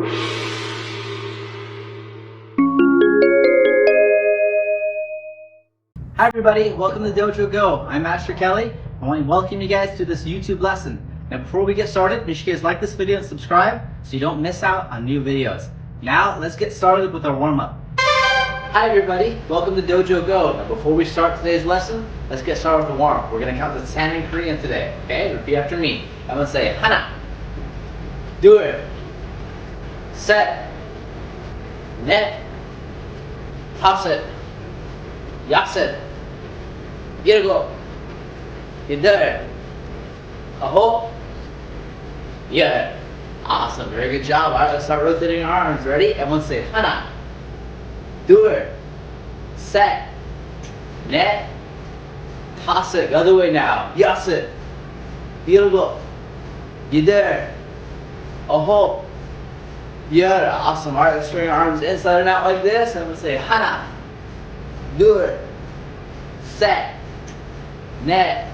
Hi everybody, welcome to Dojo Go. I'm Master Kelly. I want to welcome you guys to this YouTube lesson. Now before we get started, make sure you guys like this video and subscribe so you don't miss out on new videos. Now let's get started with our warm-up. Hi everybody, welcome to Dojo Go. Now before we start today's lesson, let's get started with the warm-up. We're going to count to 10 in Korean today. Okay, repeat after me. I'm going to say 하나, 둘, 셋, 넷, 다섯, 여섯, 일곱, 여덟, 아홉, 열. Awesome, very good job. Alright, let's start rotating our arms. Ready? Everyone say 하나, 둘, 셋, 넷, 다섯. The other way now. 여섯, 일곱, 여덟, 아홉, 열. Awesome. Alright, let's string our arms inside and out like this. And we'll say 하나, 둘, 셋, 넷,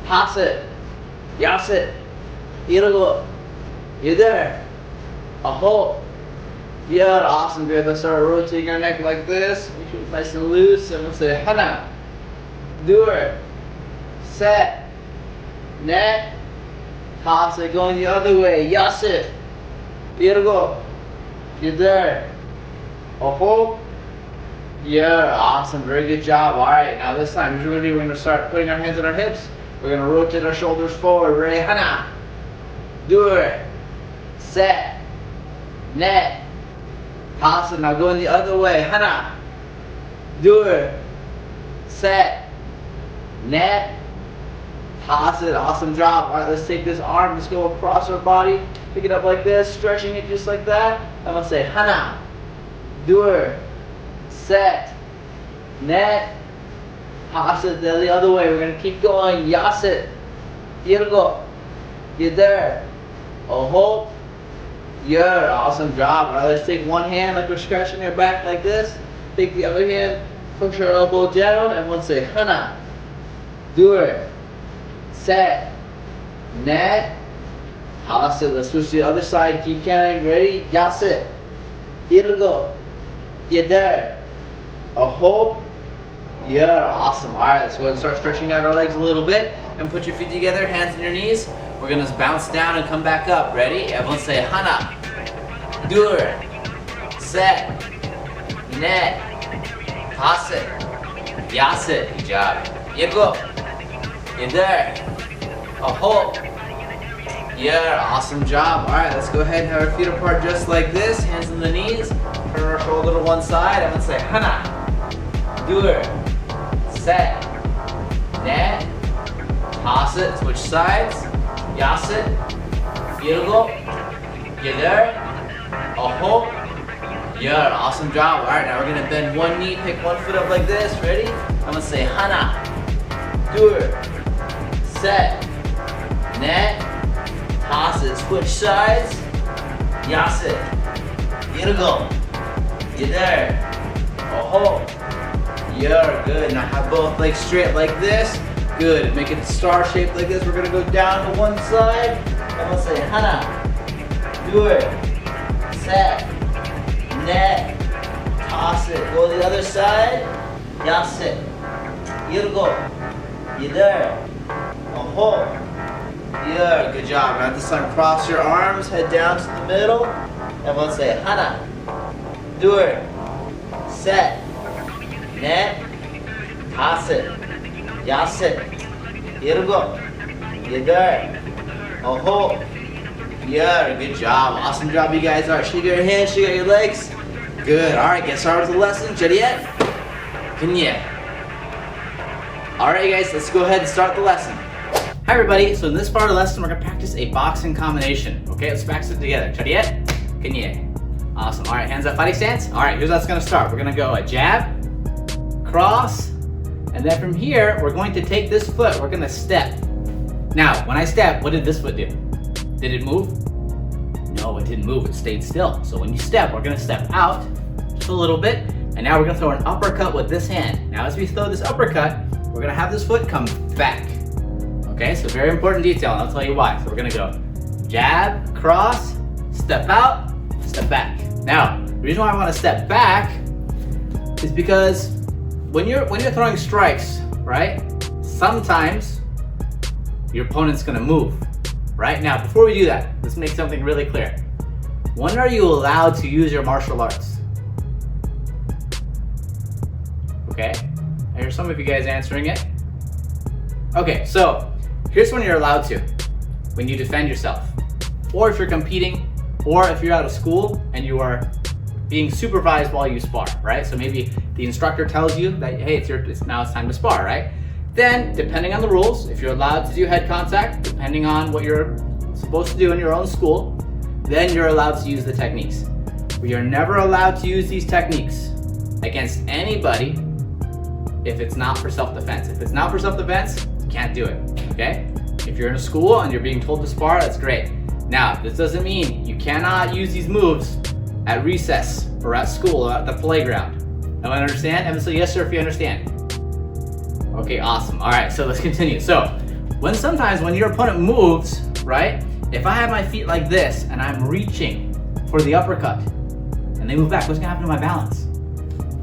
다섯, 여섯, 일곱, 여덟, 아홉, 열. Awesome, good. Let's start rotating our neck like this. Make sure it's nice and loose. And we'll say 하나, 둘, 셋, 넷, 다섯. Going the other way. 여섯, 일곱, 여덟, 아홉, 열. Awesome, very good job. Alright, now this time, we're going to start putting our hands on our hips. We're going to rotate our shoulders forward. Ready? 하나, 둘, 셋, 넷, 다섯. Now going the other way. 하나, 둘, 셋, 넷, 다섯. Awesome job. Alright, let's take this arm. Let's go across our body. Pick it up like this, stretching it just like that. I'm going to say 하나, 둘, 셋, 넷, 다섯. Then the other way. We're going to keep going. 여섯, 일곱, 여덟, 아홉, 열. Awesome job. Alright, let's take one hand like we're scratching our back like this. Take the other hand, push our elbow down, and we'll say 하나, 둘, 셋, 넷, 다섯. Let's switch to the other side. Keep counting. Ready? 여섯, 일곱, 여덟, 아홉, 열. Awesome. Alright, let's go ahead and start stretching out our legs a little bit. And put your feet together, hands on your knees. We're going to bounce down and come back up. Ready? Everyone say 하나, 둘, 셋, 넷, 다섯, 여섯. Good job. 일곱, 여덟, 아홉, 열. Awesome job. Alright, let's go ahead and have our feet apart just like this. Hands on the knees. Turn our shoulder to one side. I'm going to say 하나, 둘, 셋, 넷, 다섯. Switch sides. 여섯, 일곱, 여덟, 아홉, 열. Awesome job. Alright, now we're going to bend one knee, pick one foot up like this. Ready? I'm going to say 하나, 둘, 셋, 넷, 다섯. Switch sides. 여섯, 일곱, 여덟, 아홉, 열. Good. Now have both legs straight like this. Good. Make it star shaped like this. We're going to go down to one side. I'm going to say 하나, 둘, 셋, 넷, 다섯. Go to the other side. 여섯, 일곱, 여덟, 아홉, 열. Good job. Now this time cross your arms, head down to the middle. I'm going to say 하나, 둘, 셋, 넷, 다섯, 여섯, 일곱, 여덟, 아홉, 열. Good job. Awesome job, you guys. Alright, shake out your hands, shake out your legs. Good. Alright, get started with the lesson. Ready yet? Kenya. Alright, guys, let's go ahead and start the lesson. Hi, everybody. So in this part of the lesson, we're going to practice a boxing combination. Okay, let's practice it together. Ready yet? Kenya. Awesome. Alright, hands up, fighting stance. Alright, here's how it's going to start. We're going to go a jab, cross, and then from here, we're going to take this foot, we're going to step. Now, when I step, what did this foot do? Did it move? No, it didn't move, it stayed still. So when you step, we're going to step out just a little bit, and now we're going to throw an uppercut with this hand. Now as we throw this uppercut, we're going to have this foot come back. Okay, so very important detail, and I'll tell you why. So we're going to go jab, cross, step out, step back. Now, the reason why I want to step back is because when you're throwing strikes, right? Sometimes your opponent's gonna move, right? Now, before we do that, let's make something really clear. When are you allowed to use your martial arts? Okay, I hear some of you guys answering it. Okay, so here's when you're allowed to. When you defend yourself, or if you're competing, or if you're out of school and you are being supervised while you spar, right? So maybe the instructor tells you that, hey, now it's time to spar, right? Then, depending on the rules, if you're allowed to do head contact, depending on what you're supposed to do in your own school, then you're allowed to use the techniques. We are never allowed to use these techniques against anybody if it's not for self-defense. If it's not for self-defense, you can't do it, okay? If you're in a school and you're being told to spar, that's great. Now, this doesn't mean you cannot use these moves at recess or at school or at the playground. Everyone understand? Everyone say yes, sir, if you understand. Okay, awesome. All right, so let's continue. So, sometimes when your opponent moves, right? If I have my feet like this and I'm reaching for the uppercut and they move back, what's gonna happen to my balance?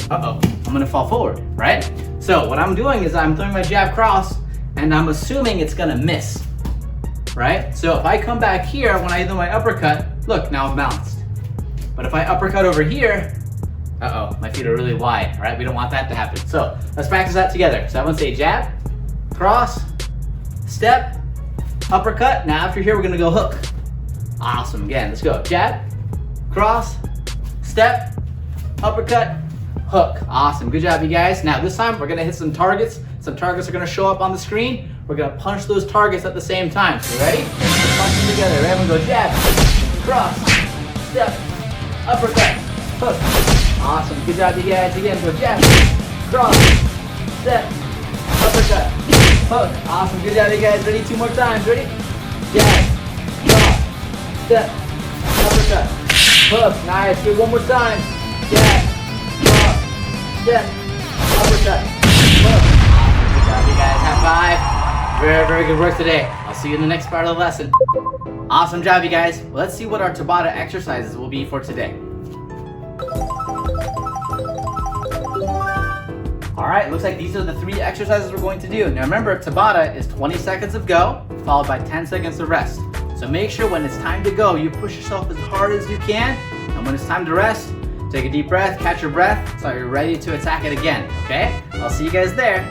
Uh-oh, I'm gonna fall forward, right? So what I'm doing is I'm throwing my jab cross and I'm assuming it's gonna miss, right? So if I come back here when I do my uppercut, look, now I'm balanced. But if I uppercut over here, uh-oh, my feet are really wide, right? We don't want that to happen. So let's practice that together. So everyone say jab, cross, step, uppercut. Now after here, we're gonna go hook. Awesome, again, let's go. Jab, cross, step, uppercut, hook. Awesome, good job you guys. Now this time, we're gonna hit some targets. Some targets are gonna show up on the screen. We're gonna punch those targets at the same time. So ready? Punch them together. Everyone go jab, cross, step, uppercut, hook. Awesome, good job you guys. Again, go jab, cross, step, uppercut, hook. Awesome, good job you guys. Ready? 2 more times. Ready? Jab, cross, step, uppercut, hook. Nice. Good. 1 more time. Jab, cross, step, uppercut, hook. Good job you guys. High five. Very, very good work today. I'll see you in the next part of the lesson. Awesome job you guys. Well, let's see what our Tabata exercises will be for today. All right, looks like these are the 3 exercises we're going to do. Now remember, Tabata is 20 seconds of go, followed by 10 seconds of rest. So make sure when it's time to go, you push yourself as hard as you can. And when it's time to rest, take a deep breath, catch your breath, so you're ready to attack it again, okay? I'll see you guys there.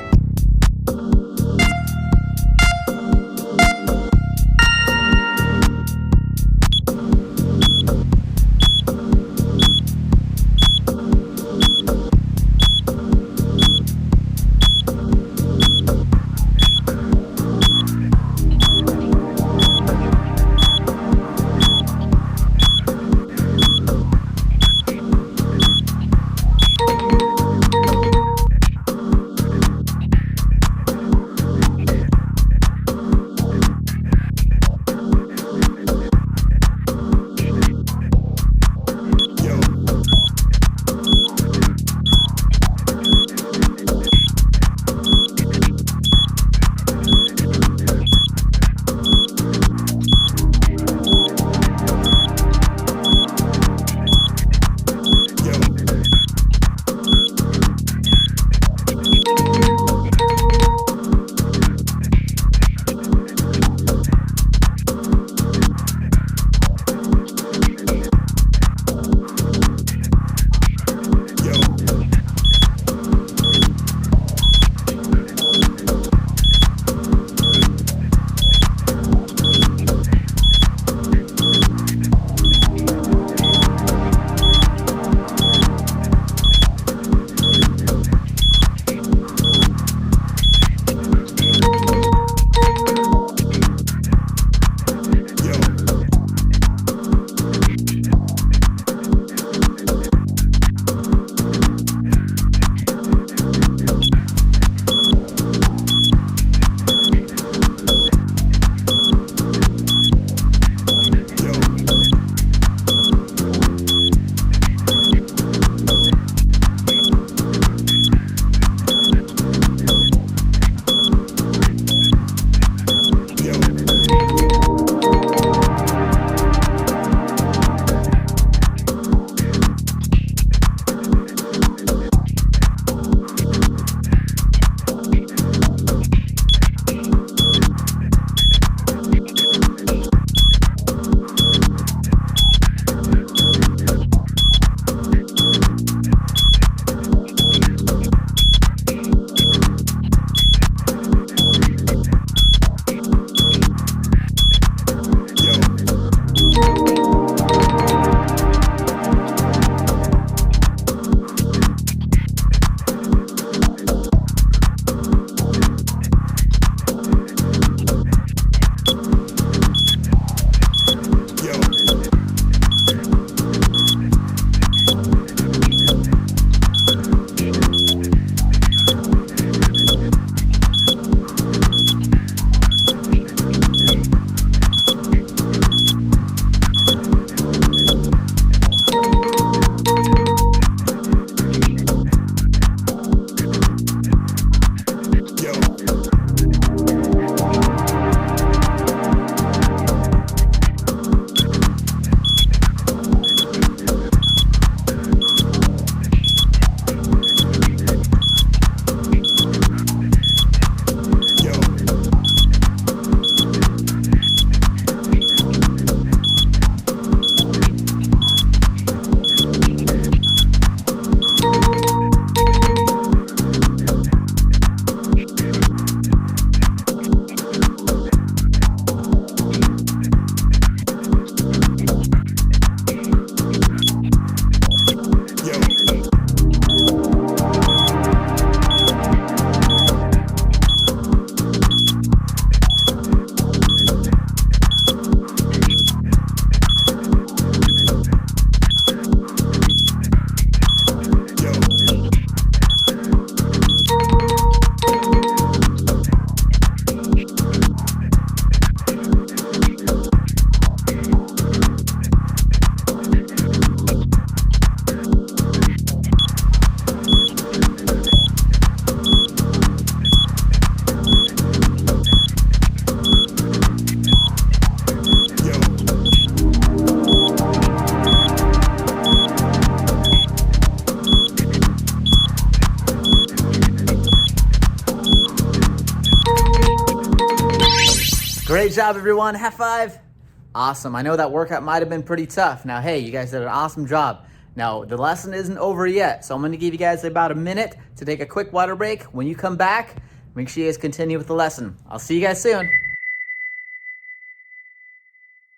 Great job, everyone. High five. Awesome. I know that workout might have been pretty tough. Now, hey, you guys did an awesome job. Now, the lesson isn't over yet, so I'm going to give you guys about a minute to take a quick water break. When you come back, make sure you guys continue with the lesson. I'll see you guys soon.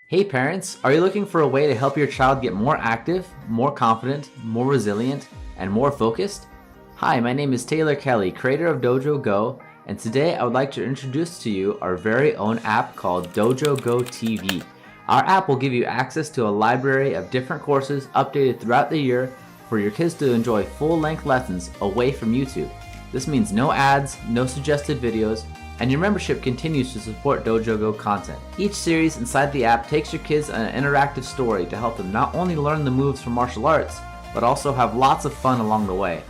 Hey parents, are you looking for a way to help your child get more active, more confident, more resilient, and more focused? Hi, my name is Taylor Kelly, creator of Dojo Go, and today I would like to introduce to you our very own app called Dojo Go TV. Our app will give you access to a library of different courses updated throughout the year for your kids to enjoy full-length lessons away from YouTube. This means no ads, no suggested videos, and your membership continues to support Dojo Go content. Each series inside the app takes your kids on an interactive story to help them not only learn the moves from martial arts, but also have lots of fun along the way.